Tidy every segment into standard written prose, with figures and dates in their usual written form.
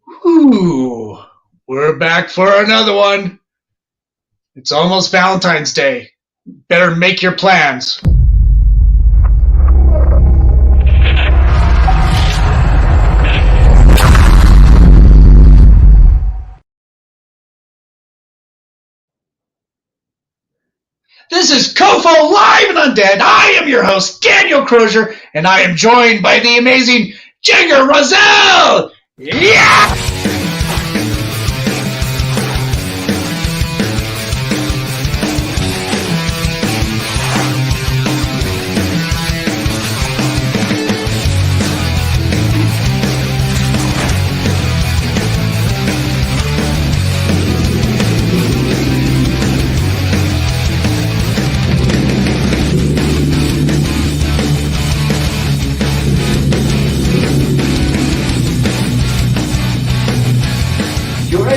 Ooh, we're back for another one. It's almost Valentine's Day. Better make your plans. This is COFOH Live Undead. I am your host, Daniel Crosier, and I am joined by the amazing Jagur Rozell. Yeah!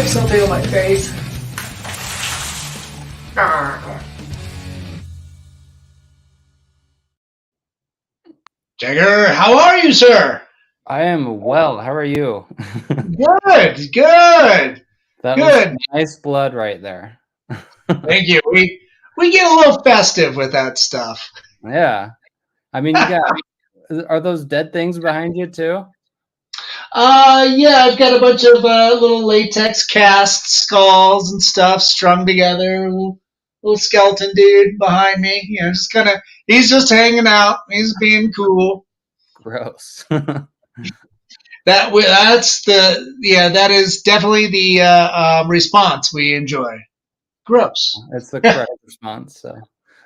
Something on my face. Jagur, how are you, sir? I am well. How are you? Good, good. That good. was nice blood right there. Thank you. We get a little festive with that stuff. Yeah. I mean, you got, are those dead things behind you too? Yeah, I've got a bunch of little latex cast skulls and stuff strung together. Little skeleton dude behind me. You know, just kind of, he's just hanging out. He's being cool. Gross. That is definitely the response we enjoy. Gross. That's the correct response. So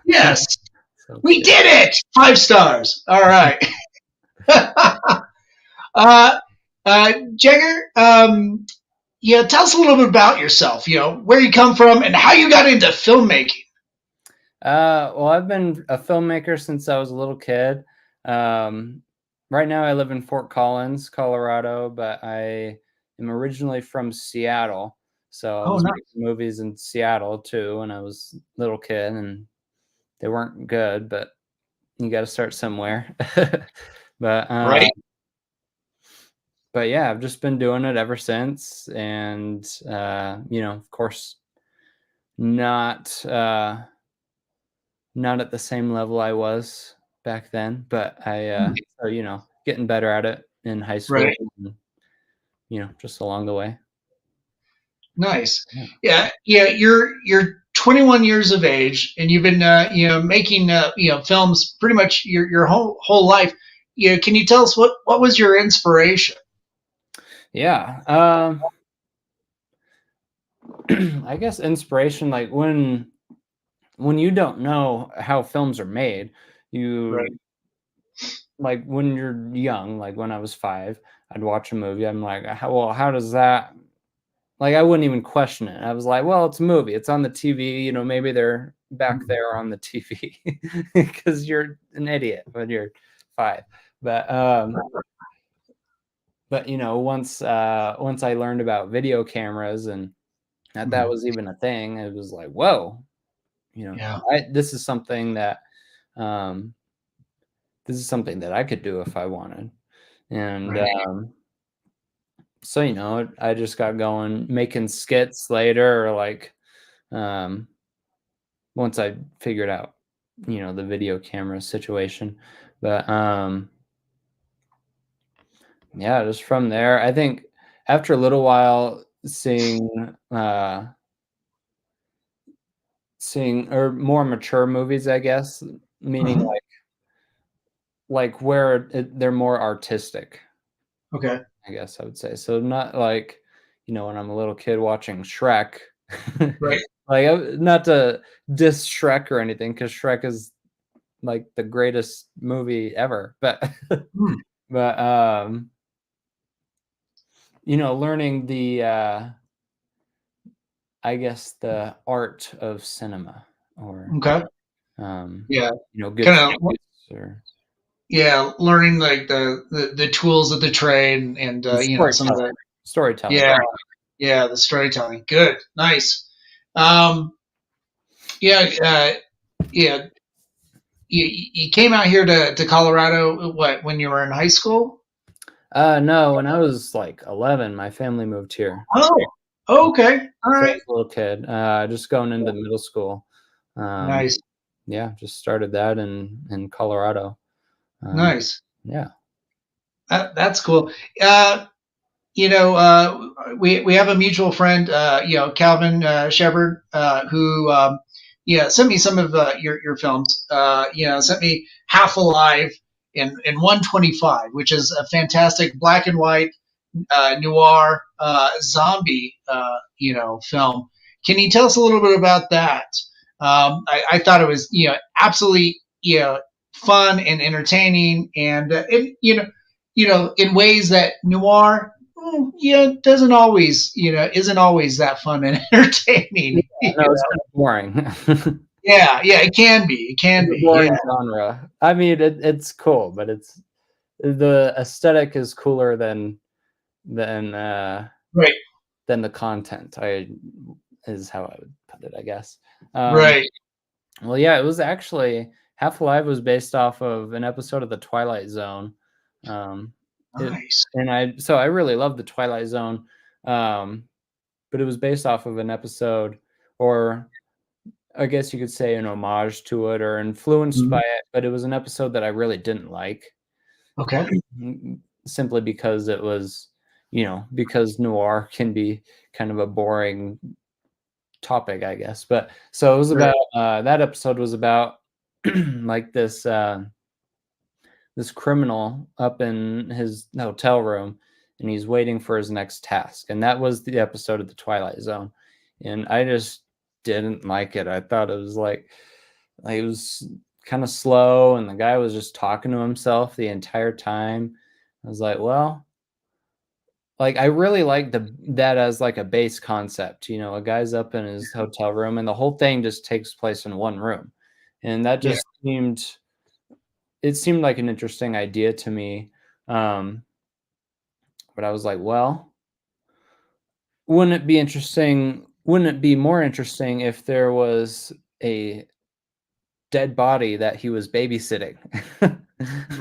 yes, so we did it. 5 stars. All right. Jagur, tell us a little bit about yourself. You know, where you come from and how you got into filmmaking. Well, I've been a filmmaker since I was a little kid. Right now I live in Fort Collins, Colorado, but I am originally from Seattle. So I was making movies in Seattle too when I was a little kid, and they weren't good, but you got to start somewhere. But right. But yeah, I've just been doing it ever since, and of course, not at the same level I was back then, but I getting better at it in high school, right. And, just along the way. Nice. Yeah. You're 21 years of age, and you've been making films pretty much your whole life. Can you tell us what was your inspiration? Yeah. I guess inspiration, like when you don't know how films are made, like when you're young, like when I was 5, I'd watch a movie. I'm like, how does that, like, I wouldn't even question it. I was like, well, it's a movie. It's on the TV. Maybe they're back there on the TV because you're an idiot when you're 5. But once I learned about video cameras and that was even a thing, it was like, whoa, this is something that I could do if I wanted. And so I just got going making skits later, or like once I figured out the video camera situation. But just from there, I think after a little while seeing or more mature movies, I guess, meaning like where they're more artistic. Okay. I guess I would say. So not like, when I'm a little kid watching Shrek, right? Like, not to diss Shrek or anything, because Shrek is like the greatest movie ever, but but learning the I guess the art of cinema, or good kind of learning like the tools of the trade and some of the storytelling. The storytelling. Good, nice. You came out here to Colorado when you were in high school? No, when I was like 11, my family moved here. Oh, okay. All So I right. was a little kid, just going into middle school. Um, Nice. yeah, just started that in Colorado. Um, Nice. yeah. That's cool. We have a mutual friend, Calvin Shepard, who sent me some of your films. Sent me Half Alive in 125, which is a fantastic black and white noir zombie film. Can you tell us a little bit about that? I thought it was absolutely fun and entertaining, and in ways that noir doesn't always isn't always that fun and Yeah, entertaining. no, it's kind of boring. Yeah, it can be. It can It's a be. boring Yeah. genre. I mean, it's cool, but the aesthetic is cooler than Right. than the content. I is how I would put it, I guess. Um, Right. well, yeah, it was actually Half Alive was based off of an episode of The Twilight Zone. Um, it Nice. and I really love The Twilight Zone, um, but it was based off of an episode, or I guess you could say an homage to it or influenced by Mhm. it. But it was an episode that I really didn't like. Okay. Simply because it was, because noir can be kind of a boring topic, I guess. But so it was Right. about that episode was about like this criminal up in his hotel room, and he's waiting for his next task. And that was the episode of The Twilight Zone. And I just didn't like it. I thought it was like it was kind of slow, and the guy was just talking to himself the entire time. I was like, well, like I really like that as like a base concept. A guy's up in his hotel room, and the whole thing just takes place in one room, and that Yeah. just seemed like an interesting idea to me. Um, but I was like, well, wouldn't it be interesting? Wouldn't it be more interesting if there was a dead body that he was babysitting?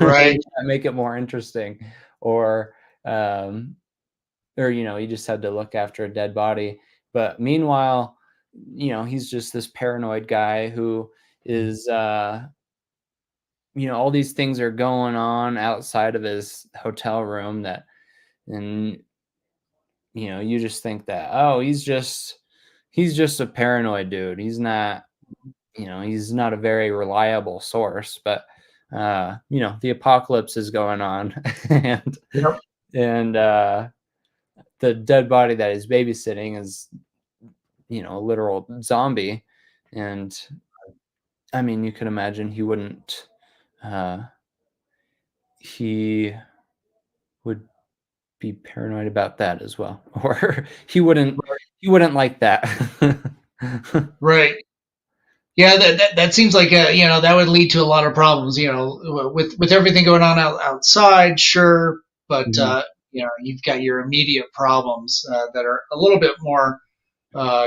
Right. Wouldn't that make it more interesting? Or um, he just had to look after a dead body. But meanwhile, he's just this paranoid guy who is, all these things are going on outside of his hotel room and you just think that, oh, he's just a paranoid dude. He's not a very reliable source, but the apocalypse is going on, and Yep. and the dead body that he's babysitting is a literal zombie. And I mean, you can imagine uh he would be paranoid about that as well, or he wouldn't like that. Right. Yeah, that seems like that would lead to a lot of problems. With everything going on outside, sure, but Mhm. you've got your immediate problems that are a little bit more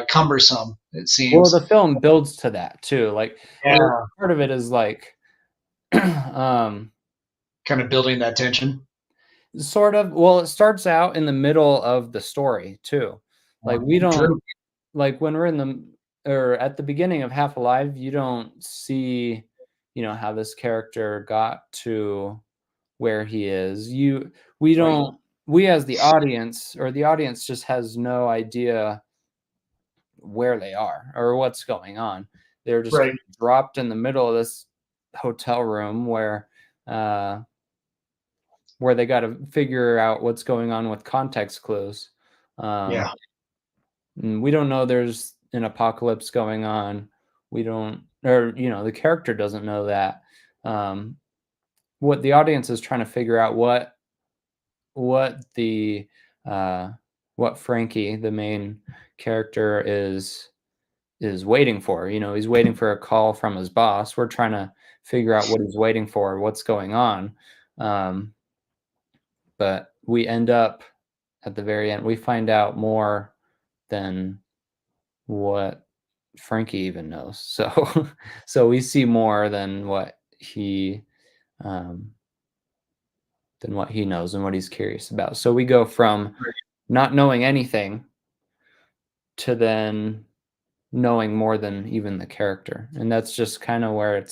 cumbersome. It Well, the seems. film builds to that too, like, or Yeah. part of it is like um Kind of building that tension. sort of, well, it starts out in the middle of the story too. Like, we don't, True. like, when we're in the or at the beginning of Half Alive, you don't see, how this character got to where he is. We Right. don't we as the audience, or the audience just has no idea where they are or what's going on. They're just Right. kind of dropped in the middle of this hotel room where they got to figure out what's going on with context clues. Um, Yeah. and we don't know there's an apocalypse going on. We don't, or the character doesn't know that. Um, what the audience is trying to figure out what the uh, what Frankie, the main character, is waiting for. He's waiting for a call from his boss. We're trying to figure out what he's waiting for, what's going on. Um, but we end up at the very end, we find out more than what Frankie even knows. So, so we see more than what he, um, than what he knows and what he's curious about. So we go from not knowing anything to then knowing more than even the character. And that's just kind of where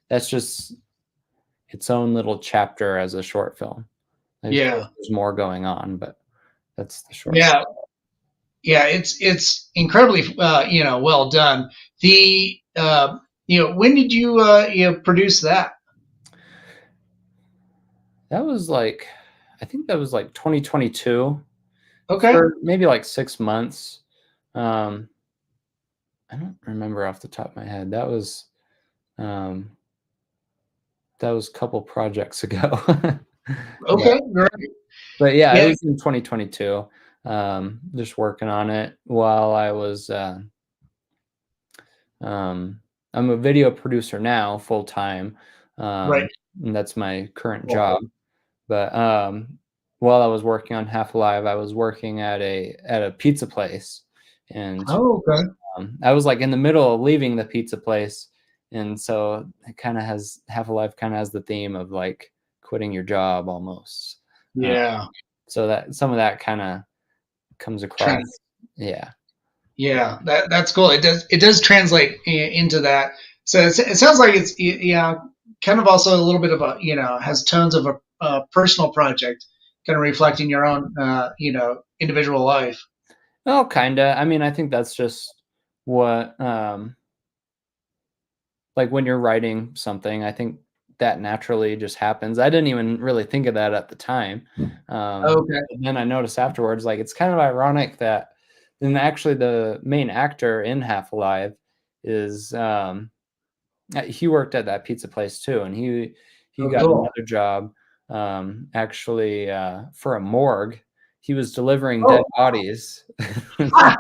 that's just its own little chapter as a short film. There's more going on, but that's the short. Yeah. Yeah, it's incredibly well done. The when did you produce that? That was like, I think that was like 2022. Okay. For maybe like 6 months. I don't remember off the top of my head. That was a couple projects ago. Okay, great. But yeah, it Yeah. was in 2022. Just working on it while I was I'm a video producer now, full time. Right. And that's my current Cool. job. But while I was working on Half Alive, I was working at a pizza place, and Oh, okay. I was like in the middle of leaving the pizza place, and so it kind of has Half Alive kind of has the theme of like quitting your job almost. Yeah. So that some of that kind of comes across. Yeah. Yeah, that's cool. It does translate into that. So it sounds like it's kind of also a little bit of a has tones of a personal project, kind of reflecting your own individual life. Oh, kinda. I mean, I think that's just what like when you're writing something, I think that naturally just happens. I didn't even really think of that at the time. Okay. But then I noticed afterwards, like it's kind of ironic that then actually the main actor in Half Alive is he worked at that pizza place too, and he Oh, got cool. another job actually for a morgue. He was delivering dead bodies. That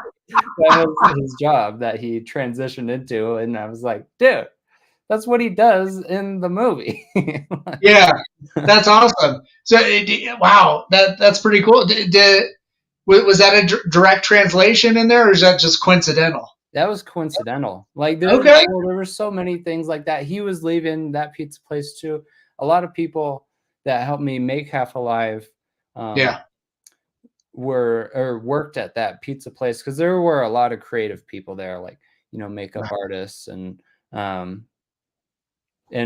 was his job that he transitioned into, and I was like, dude, that's what he does in the movie. Yeah, that's awesome. So, wow, that's pretty cool. Was that a direct translation in there, or is that just coincidental? That was coincidental. Like Okay. there were so many things like that. He was leaving that pizza place too. A lot of people that helped me make Half Alive Yeah. worked at that pizza place because there were a lot of creative people there, like makeup Right. artists and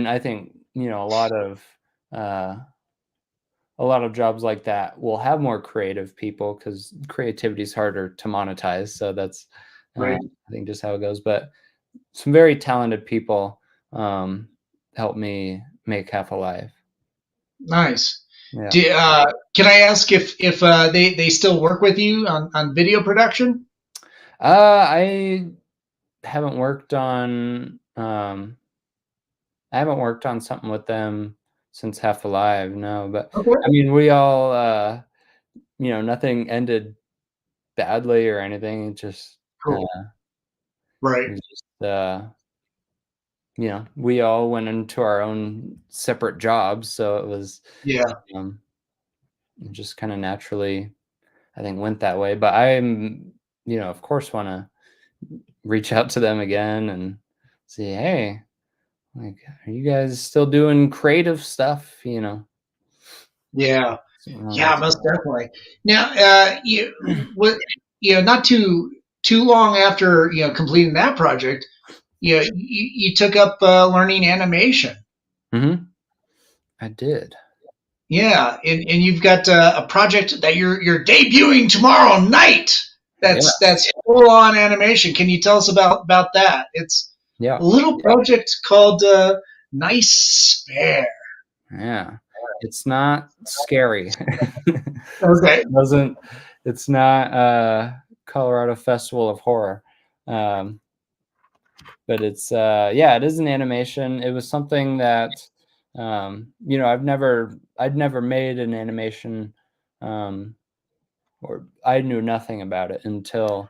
I think a lot of jobs like that will have more creative people because creativity is harder to monetize. So that's Right. I think just how it goes. But some very talented people helped me make Half Alive. Nice. Yeah. Can I ask if they still work with you on video production? I haven't worked on I haven't worked on something with them since Half Alive, no. But Okay. I mean, we all nothing ended badly or anything. It just Cool. Right. it was just we all went into our own separate jobs, so it was Yeah. it just kind of naturally, I think, went that way. But I'm, of course, want to reach out to them again and say, hey, like, are you guys still doing creative stuff? Yeah. So, Yeah. Most definitely. Now, not too long after completing that project, you took up learning animation. I did. Yeah, and you've got a project that you're debuting tomorrow night. That's Yes. full on animation. Can you tell us about that? It's Yeah. a little project called Nice Spare. Yeah. It's not scary. Okay. Doesn't It's not Colorado Festival of Horror. Um, but it's it is an animation. It was something that I'd never made an animation, or I knew nothing about it until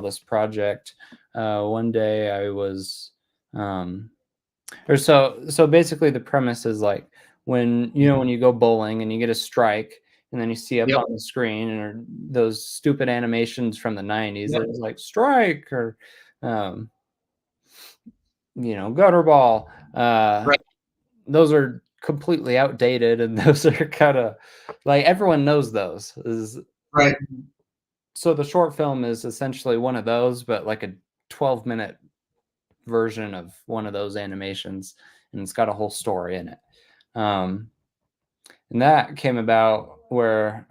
this project. One day I was or so basically the premise is like when when you go bowling and you get a strike and then you see up Yep. on the screen or those stupid animations from the 90s, Yep. it was like strike or gutter ball. Right. Those are completely outdated, and those are kind of like everyone knows those. Right. So the short film is essentially one of those, but like a 12-minute version of one of those animations, and it's got a whole story in it. And that came about where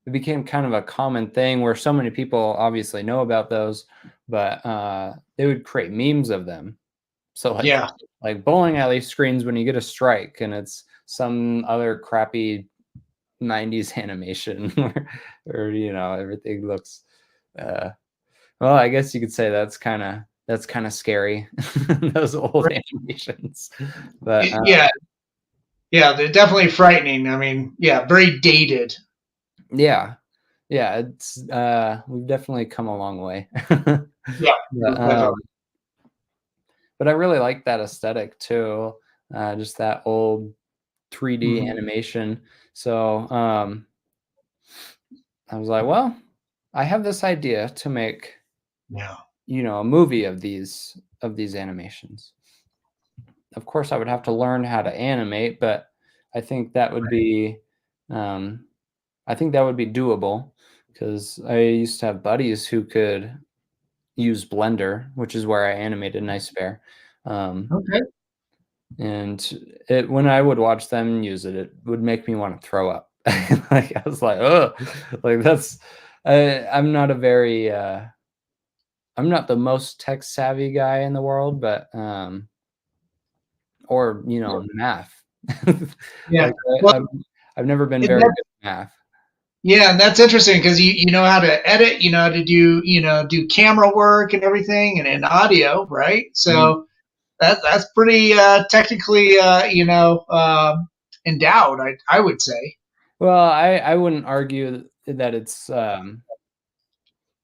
it became kind of a common thing where so many people obviously know about those, but they would create memes of them. So like bowling alley screens when you get a strike, and it's some other crappy 90s animation or everything looks well, I guess you could say that's kind of scary. Those old Right. animations. But Yeah. Yeah, they're definitely frightening. I mean, yeah, very dated. yeah. It's we've definitely come a long way. Yeah. but, but I really like that aesthetic too. Just that old 3D animation. So I was like, well, I have this idea to make Yeah. a movie of these animations. Of course, I would have to learn how to animate, but I think that would be doable because I used to have buddies who could use Blender, which is where I animated Nice Bear. Okay. And when I would watch them use it, it would make me want to throw up. Like I was like, oh, like I'm not a very I'm not the most tech savvy guy in the world, but or math. Yeah. Like Well, I've never been and very that, good at math. yeah, and that's interesting because you know how to edit, you know how to do camera work and everything, and audio, right? Mhm. So that's pretty technically endowed. I would say. Well, I wouldn't argue that it's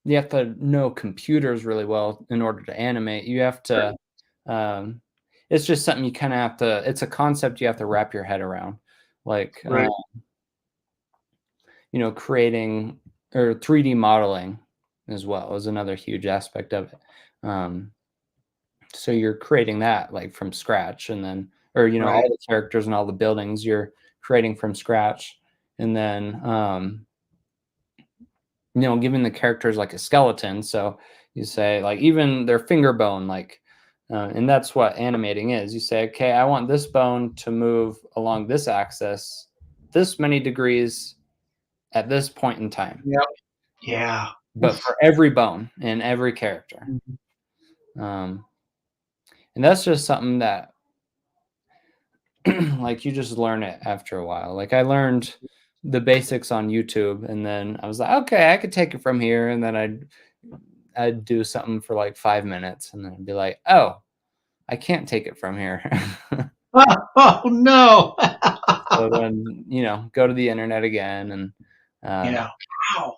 you have to know computers really well in order to animate. You have to um, it's just something you kind of have to. It's a concept you have to wrap your head around, like Right. creating or 3D modeling as well is another huge aspect of it. So you're creating that like from scratch, and then Right. all the characters and all the buildings you're creating from scratch, and then giving the characters like a skeleton. So you say like even their finger bone, like, and that's what animating is. You say, okay, I want this bone to move along this axis, this many degrees at this point in time, Yep. Yeah. but for every bone and every character. Um, and that's just something that like you just learn it after a while. Like I learned the basics on YouTube, and then I was like, okay, I could take it from here, and then I'd do something for like 5 minutes, and then I'd be like, oh, I can't take it from here. Oh no. So then go to the internet again, and Yeah. Wow.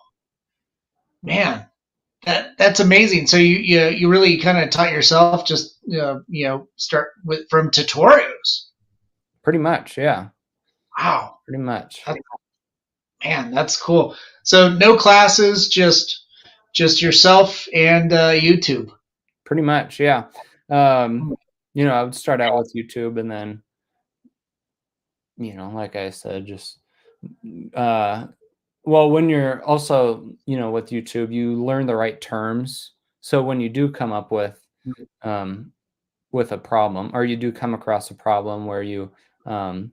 Man, that's amazing. So you really kind of taught yourself just start with from tutorials. pretty much, yeah, Wow. pretty much, That, man, that's cool. So no classes, just yourself and YouTube. pretty much, yeah. Um, I would start out with YouTube, and then like I said, just uh well, when you're also, with YouTube, you learn the right terms. So when you do come up um, with a problem, or you do come across a problem where um,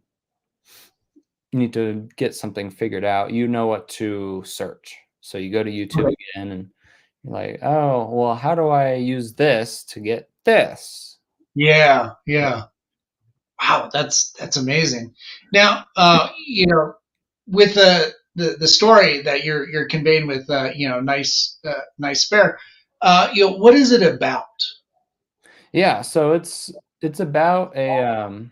you need to get something figured out, you know what to search. So you go to YouTube again, and you're like, oh, well, how do I use this to get this? Yeah, yeah. Wow, that's amazing. Now, with the story that you're conveying with nice spare, what is it about? Yeah, so it's about a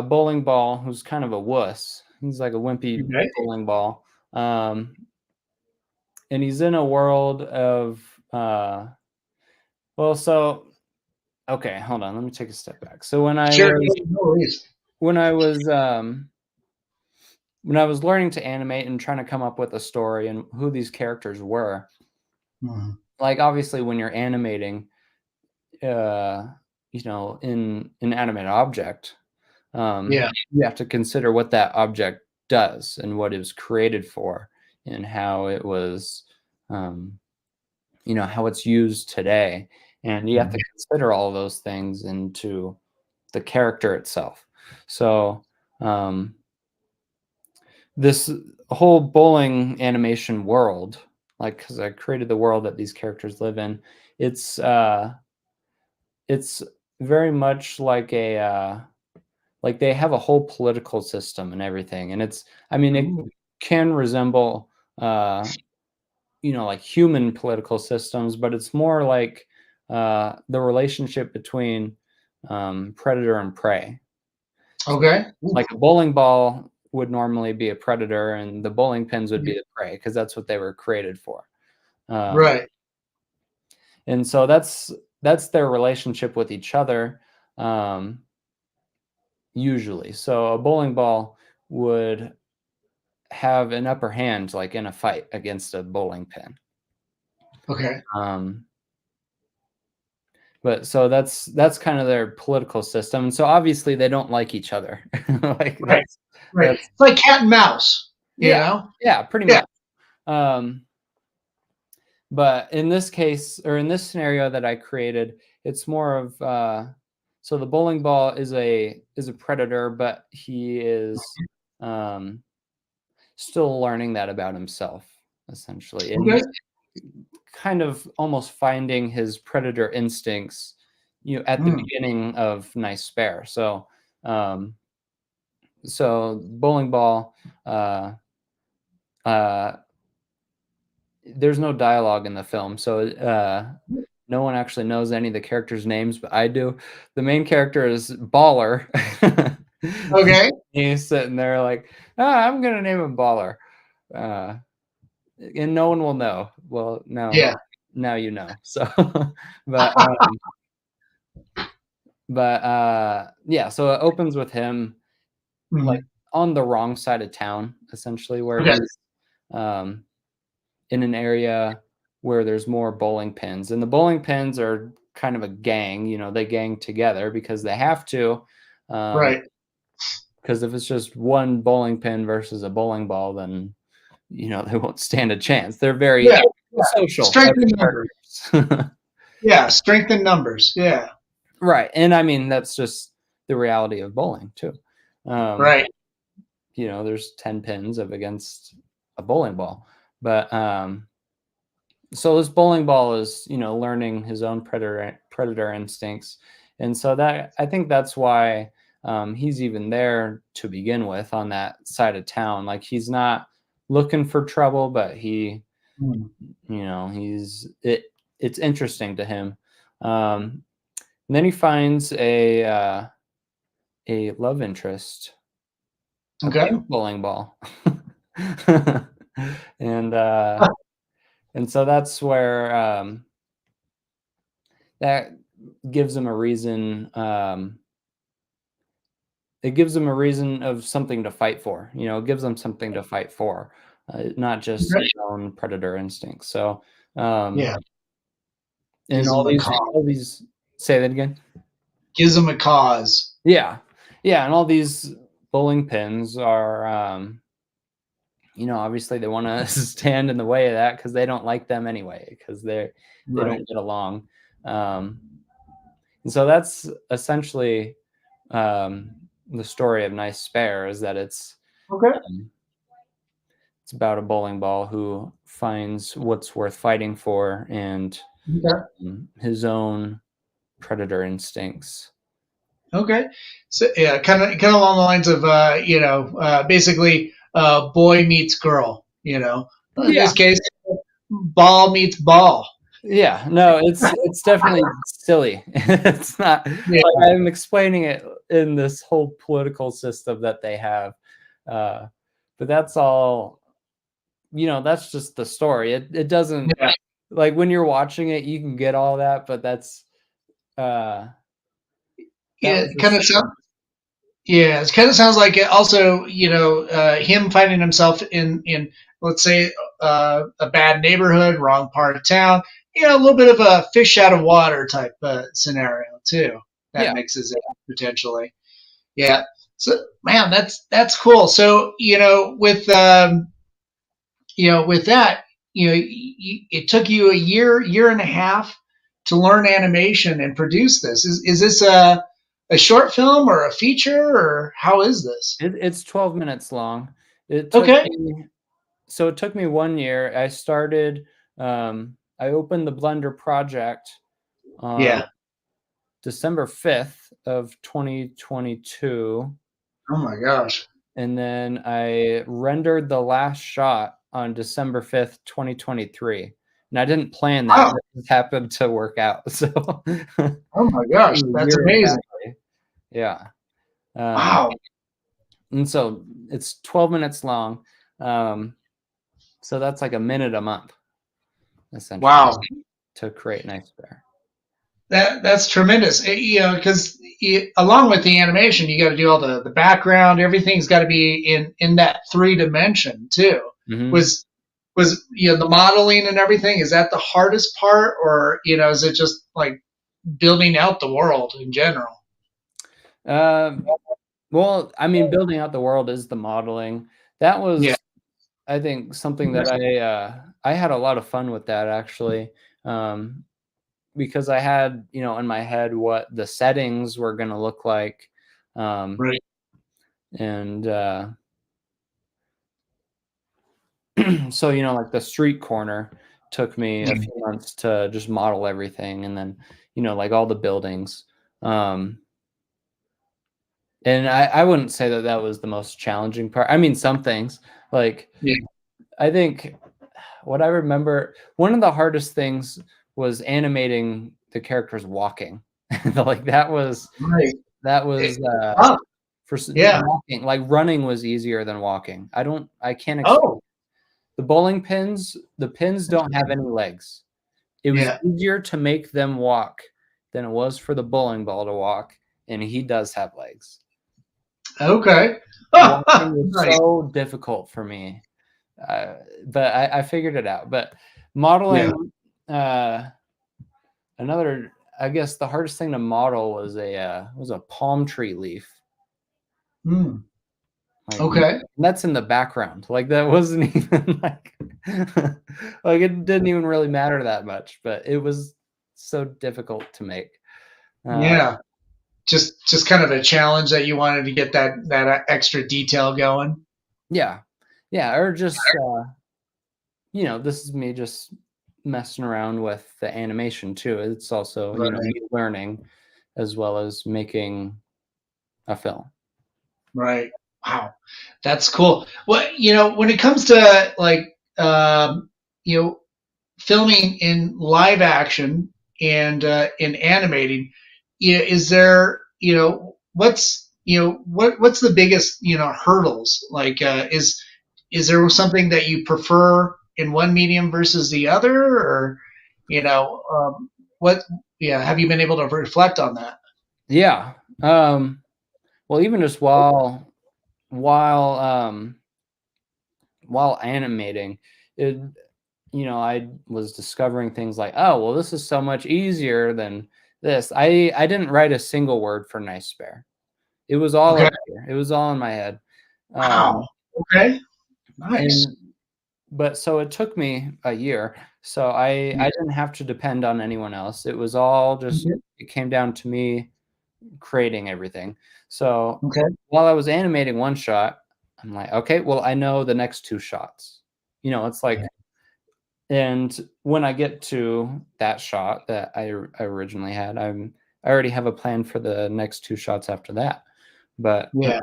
bowling ball who's kind of a wuss. He's like a wimpy Okay. bowling ball. Um, and he's in a world of well, so okay, hold on, let me take a step back. So Sure. No worries. when I was when I was learning to animate and trying to come up with a story and who these characters were, Mhm. like obviously when you're animating, uh in an animate object, Yeah. you have to consider what that object does and what it was created for and how it was, how it's used today. And you have to consider all those things into the character itself. So, this whole bowling animation world, like, because I created the world that these characters live in, it's it's very much like like they have a whole political system and everything, and it Ooh. can resemble like human political systems, but it's more like the relationship between predator and prey. So, Okay. like a bowling ball would normally be a predator, and the bowling pins would be the prey because that's what they were created for. Um, Right. and so that's their relationship with each other, um, usually. So a bowling ball would have an upper hand, like in a fight against a bowling pin. Okay. Um, but so that's kind of their political system, and so obviously they don't like each other. Like Right. Right. that's It's like cat and mouse. You yeah, know. yeah, pretty Yeah. much. Um, but in this case, or in this scenario that I created, it's more of so the bowling ball is a predator, but he is um, still learning that about himself, essentially, and Okay. he's kind of almost finding his predator instincts, at the Mm. beginning of Nice Spare. Um, so bowling ball, uh, uh, there's no dialogue in the film, so no one actually knows any of the characters' names, but I do. The main character is Baller. Okay. He's sitting there like, I'm gonna name him Baller, uh, and no one will know. Well, Yeah. now you know. So, but yeah. So it opens with him like Mhm. on the wrong side of town, essentially, where Okay. he's um, in an area where there's more bowling pins, and the bowling pins are kind of a gang. They gang together because they have to. Right. Because if it's just one bowling pin versus a bowling ball, then they won't stand a chance. They're very Yeah. Yeah. social Strength as in numbers. predators. Yeah. Strength in numbers. Yeah. Right, and I mean that's just the reality of bowling too. Um, Right. there's 10 pins up against a bowling ball, but so this bowling ball is learning his own predator instincts, and so that I think that's why he's even there to begin with on that side of town. Like he's not looking for trouble, but Mm. it's interesting to him. And then he finds a love interest, a Okay. pink bowling ball. and and so that's where that gives him a reason. It gives him a reason of something to fight for. It gives them something to fight for, not just Okay. his own predator instincts. So, um, Yeah. and Gives them a cause. all these, say that again. Gives them a cause. Yeah, yeah, and all these bowling pins are, obviously they want to stand in the way of that because they don't like them anyway because they Right. don't get along. Um, and so that's essentially um, the story of Nice Spare is that Okay. um, it's about a bowling ball who finds what's worth fighting for and Okay. his own predator instincts. Okay. So yeah, kind of along the lines of basically boy meets girl. In Yeah, this case, ball meets ball. yeah, no, it's definitely silly. It's not Yeah. like I'm explaining it in this whole political system that they have, uh, but that's all. That's just the story. It doesn't Yeah. like when you're watching it, you can get all that, but uh, that Yeah. was the story. Yeah, it kind of sounds like it also, him finding himself in let's say a bad neighborhood, wrong part of town. A little bit of a fish out of water type scenario too. that mixes it potentially. Yeah. So man, that's cool. So with that, it took you a year and a half to learn animation and produce this. Is this a short film or a feature, or how is this? It's 12 minutes long. It took Okay. me So it took me 1 year. I started I opened the Blender project on Yeah. December 5th of 2022, Oh my gosh. and then I rendered the last shot on December 5th, 2023. And I didn't plan that. Wow. That just happened to work out. So Oh my it gosh. was a That's year amazing. exactly. Yeah. Um, Wow. and so it's 12 minutes long. So that's like a minute a month, essentially, Wow. to create Nice Bear. That's tremendous. Because along with the animation, you got to do all the background. Everything's got to be in that 3 dimension too. Mm-hmm. Was the modeling and everything? Is that the hardest part, or is it just like building out the world in general? Well, I mean, building out the world is the modeling. That Yeah. was, I think, something that I had a lot of fun with that actually, because I had in my head what the settings were going to look like, Right. and so like the street corner took me a few months to just model everything, and then like all the buildings. And I wouldn't say that that was the most challenging part. I mean, some things, like, Yeah. I think what I remember, one of the hardest things was animating the characters walking. Like Right. that It, was oh, for yeah. walking. Like running was easier than walking. I can't explain. Oh. The bowling pins, the pins don't have any legs. It was Yeah. easier to make them walk than it was for the bowling ball to walk, and he does have legs. Okay. Walking was Nice. so difficult for me, but I figured it out. But Yeah. modeling, another, I guess the hardest thing to model was a palm tree leaf. Hmm. Like, Okay. that's in the background. Like, that wasn't even like like, it didn't even really matter that much, but it was so difficult to make. Yeah. Just kind of a challenge that you wanted to get that extra detail going. Yeah, yeah, or just this is me just messing around with the animation too. It's also Right. me learning as well as making a film. Right. Wow. That's cool. Well, when it comes to like you know filming in live action and in animating, is there what's the biggest hurdles? Like, is there something that you prefer in one medium versus the other, or what? Yeah, have you been able to reflect on that? Yeah. Well, even just while while animating, it I was discovering things like, oh, well, this is so much easier than this. I didn't write a single word for Nice Bear. It was all Okay. up here. It was all in my head. Wow. Okay. Nice. And but so it took me a year. So I didn't have to depend on anyone else. It was all just, Mhm. it came down to me creating everything. So Okay. while I was animating one shot, I'm like, okay, well, I know the next two shots. It's like, and when I get to that shot that I originally had, I already have a plan for the next two shots after that. But Yeah.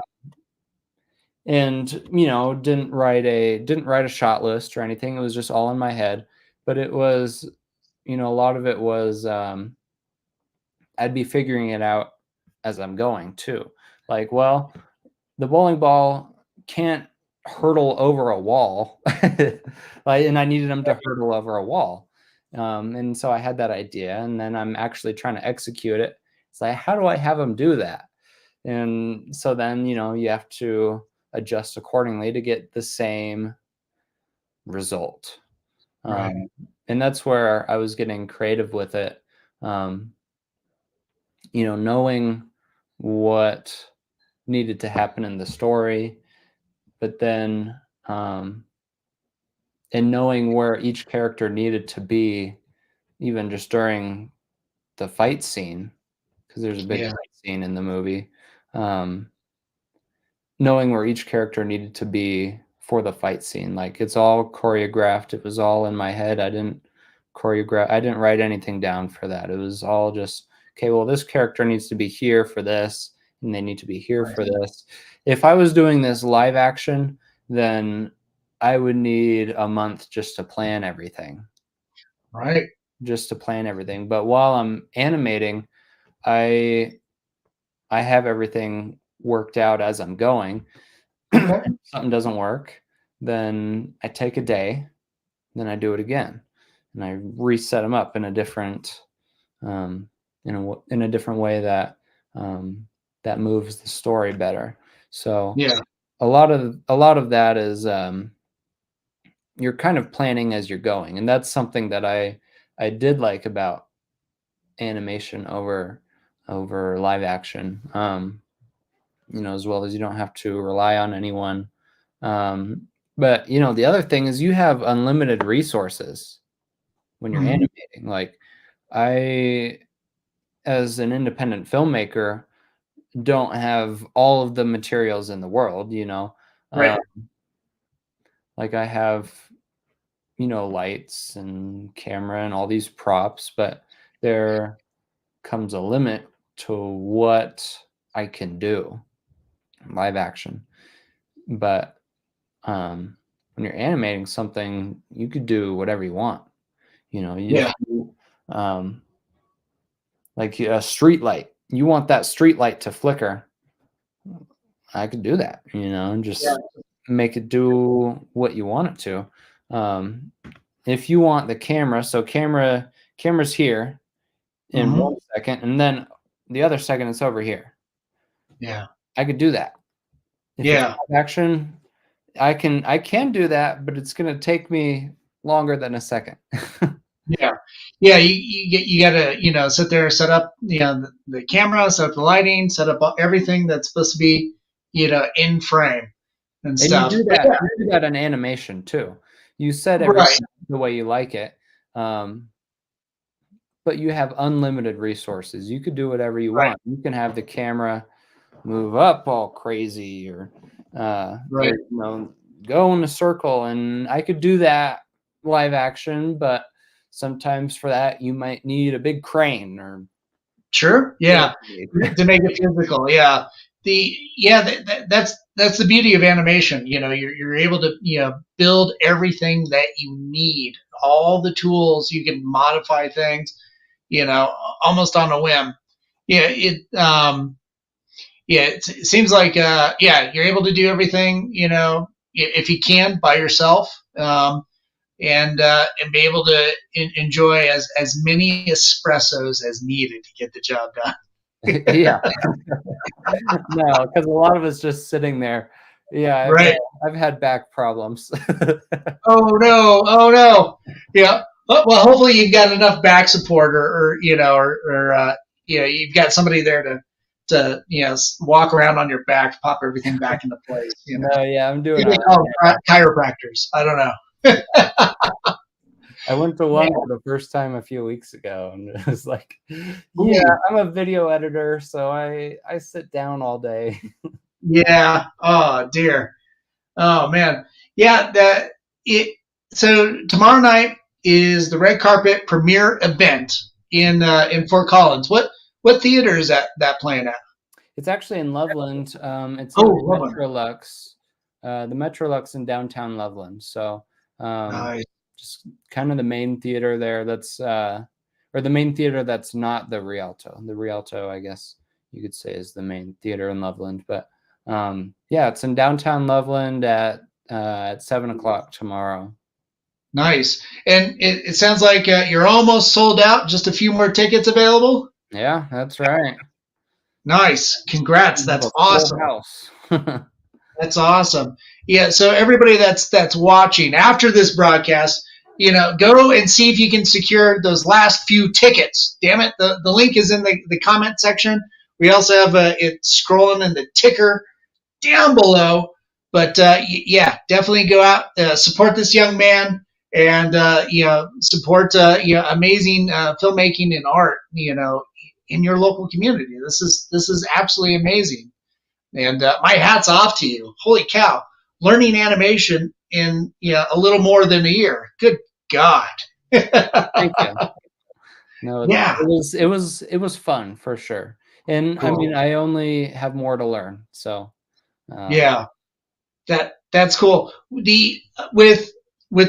and didn't write a shot list or anything. It was just all in my head. But it was, a lot of it was, I'd be figuring it out as I'm going too. Like, well, the bowling ball can't hurdle over a wall. Like, and I needed him to hurdle over a wall. And so I had that idea, and then I'm actually trying to execute it. It's like, how do I have him do that? And so then, you have to adjust accordingly to get the same result. Right. And that's where I was getting creative with it. Um, knowing what needed to happen in the story, but then and knowing where each character needed to be, even just during the fight scene, because there's a big fight scene in the movie. Knowing where each character needed to be for the fight scene, like it's all choreographed. It was all in my head. I didn't write anything down for that. It was all just, okay, well, this character needs to be here for this, and they need to be here for this. If I was doing this live action, then I would need a month just to plan everything. Right. Just to plan everything. But while I'm animating, I have everything worked out as I'm going. Okay. If something doesn't work, then I take a day, then I do it again, and I reset them up in a different in a different way that that moves the story better. So a lot of that is you're kind of planning as you're going, and that's something that I did like about animation over live action. As well as you don't have to rely on anyone. But the other thing is you have unlimited resources when you're animating. Like I, as an independent filmmaker, don't have all of the materials in the world, Right. Like I have, lights and camera and all these props, but there comes a limit to what I can do in live action. But when you're animating something, you could do whatever you want. Like a street light, you want that street light to flicker, I could do that, and just make it do what you want it to. If you want the camera, so camera's here in 1 second, and then the other second it's over here. Yeah. I could do that. If it's live action, I can do that, but it's going to take me longer than a second. Yeah. You gotta, sit there, set up, the camera, set up the lighting, set up everything that's supposed to be, in frame and stuff. You do that. You do that in animation too. You set everything the way you like it, but you have unlimited resources. You could do whatever you want. You can have the camera move up all crazy, or go in a circle, and I could do that live action, but sometimes for that you might need a big crane or to make it physical. That's the beauty of animation. You're able to build everything that you need, all the tools. You can modify things, almost on a whim. It seems like you're able to do everything, if you can by yourself, and be able to enjoy as many espressos as needed to get the job done. Yeah. No, because a lot of it's just sitting there. Yeah, I've had back problems. Oh no. Yeah. Well, hopefully you've got enough back support, or you've got somebody there to walk around on your back, pop everything back into place. No, yeah, I'm doing it. Chiropractors. I don't know. I went to one for the first time a few weeks ago, and it was like, I'm a video editor, so I sit down all day. Yeah. Oh dear. Oh man. Yeah. So tomorrow night is the red carpet premiere event in Fort Collins. What theater is that playing at? It's actually in Loveland. It's in the Metrolux. The Metrolux in downtown Loveland. So nice. Just kind of the main theater there. That's or the main theater that's not the Rialto. The Rialto, I guess you could say, is the main theater in Loveland. But it's in downtown Loveland at 7:00 tomorrow. Nice. And it sounds like you're almost sold out. Just a few more tickets available. Yeah, that's right. Nice. Congrats. That's awesome. House. That's awesome. Yeah. So everybody that's watching after this broadcast, go and see if you can secure those last few tickets. Damn it, the link is in the comment section. We also have it scrolling in the ticker down below. But yeah, definitely go out, support this young man, and support amazing filmmaking and art. In your local community. This is absolutely amazing, and my hat's off to you. Holy cow! Learning animation in a little more than a year. Good God! Thank you. No, Yeah, it was fun for sure. And I cool. mean, I only have more to learn. So Yeah, that's cool. With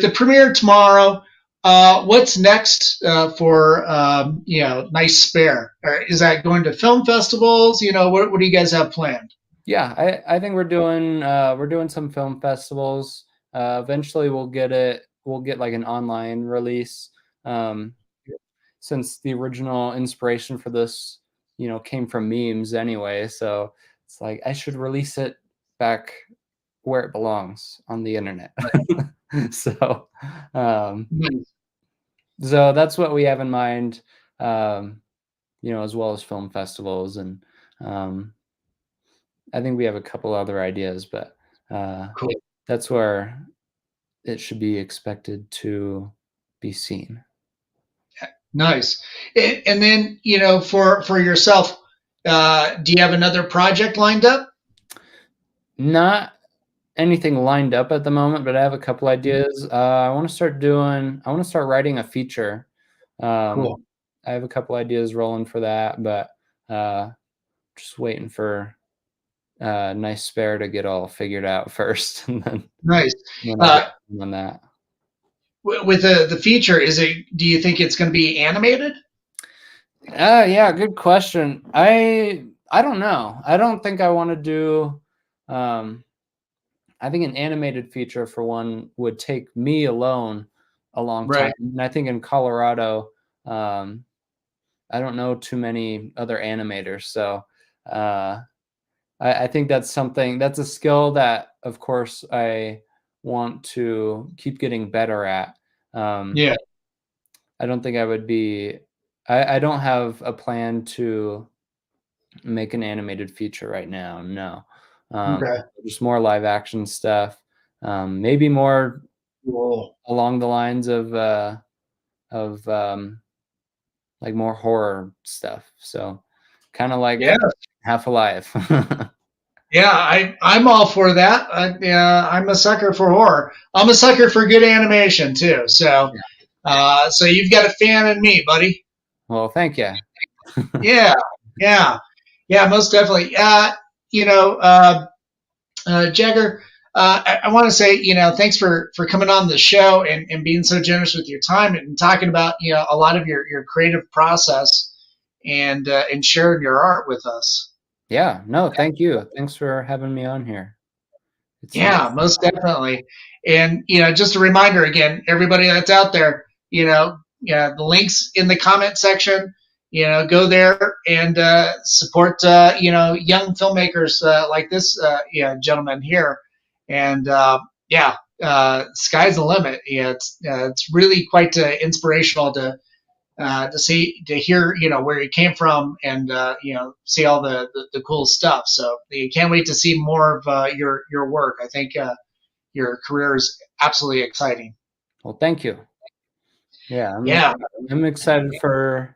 the premiere tomorrow, what's next for Nice Spare? Or is that going to film festivals? What do you guys have planned? yeah, I think we're doing some film festivals. Eventually we'll get like an online release. Um, since the original inspiration for this, came from memes anyway. So it's like I should release it back where it belongs, on the internet. so, um, so that's what we have in mind, as well as film festivals. And I think we have a couple other ideas, but Cool. that's where it should be expected to be seen. Nice. And then, for yourself, do you have another project lined up? Not anything lined up at the moment, but I have a couple ideas. I want to start writing a feature. Cool. I have a couple ideas rolling for that, but just waiting for Nice Spare to get all figured out first, and Nice. then I'll get on that. With the feature, do you think it's going to be animated? Yeah, good question. I don't know. I don't think I want to do. I think an animated feature for one would take me alone a long time, and I think in Colorado, I don't know too many other animators, so I think that's a skill that, of course, I want to keep getting better at. Yeah. I don't think I would be. I don't have a plan to make an animated feature right now. No, Okay. just more live action stuff. Maybe more Cool. along the lines of like more horror stuff. So kind of like Yeah. Half Alive. Yeah, I'm all for that. I'm a sucker for horror. I'm a sucker for good animation too. So, so you've got a fan in me, buddy. Well, thank you. Yeah, yeah, yeah, most definitely. Jagger, I want to say, thanks for coming on the show and being so generous with your time and talking about, a lot of your creative process and sharing your art with us. Yeah, no, thank you. Thanks for having me on here. It's nice. Yeah, most definitely. And just a reminder again, everybody that's out there, yeah, the links in the comment section. Go there and support young filmmakers like this gentleman here. And yeah, sky's the limit. Yeah, it's really quite inspirational to hear where you came from and see all the cool stuff. So you can't wait to see more of your work. I think your career is absolutely exciting. Well, thank you. Yeah, Yeah, I'm excited for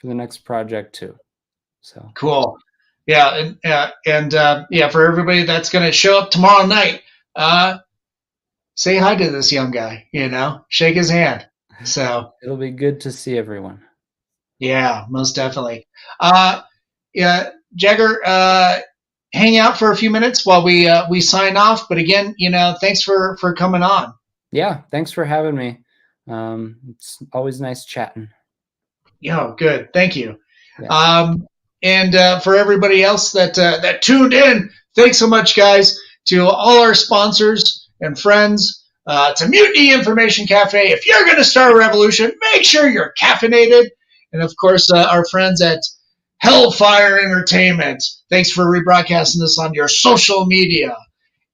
the next project too. So cool. Yeah, and yeah, for everybody that's going to show up tomorrow night, say hi to this young guy. Shake his hand. So it'll be good to see everyone. yeah, most definitely. Yeah, Jagger, hang out for a few minutes while we sign off. But again, thanks for coming on. Yeah, thanks for having me. It's always nice chatting. Yeah, good. Thank you. Yeah. And for everybody else that tuned in, thanks so much, guys. To all our sponsors and friends, to Mutiny Information Cafe. If you're going to start a revolution, make sure you're caffeinated. And of course, our friends at Hellfire Entertainment. Thanks for rebroadcasting this on your social media.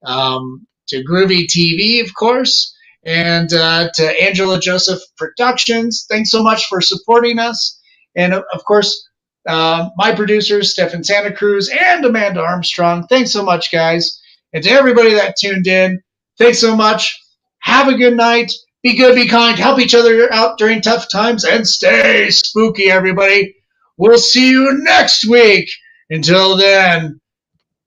To Groovy TV, of course, And to Angela Joseph Productions, thanks so much for supporting us. And of course, my producers, Stefan Santa Cruz and Amanda Armstrong, thanks so much, guys. And to everybody that tuned in, thanks so much. Have a good night. Be good, be kind, help each other out during tough times, and stay spooky, everybody. We'll see you next week. Until then,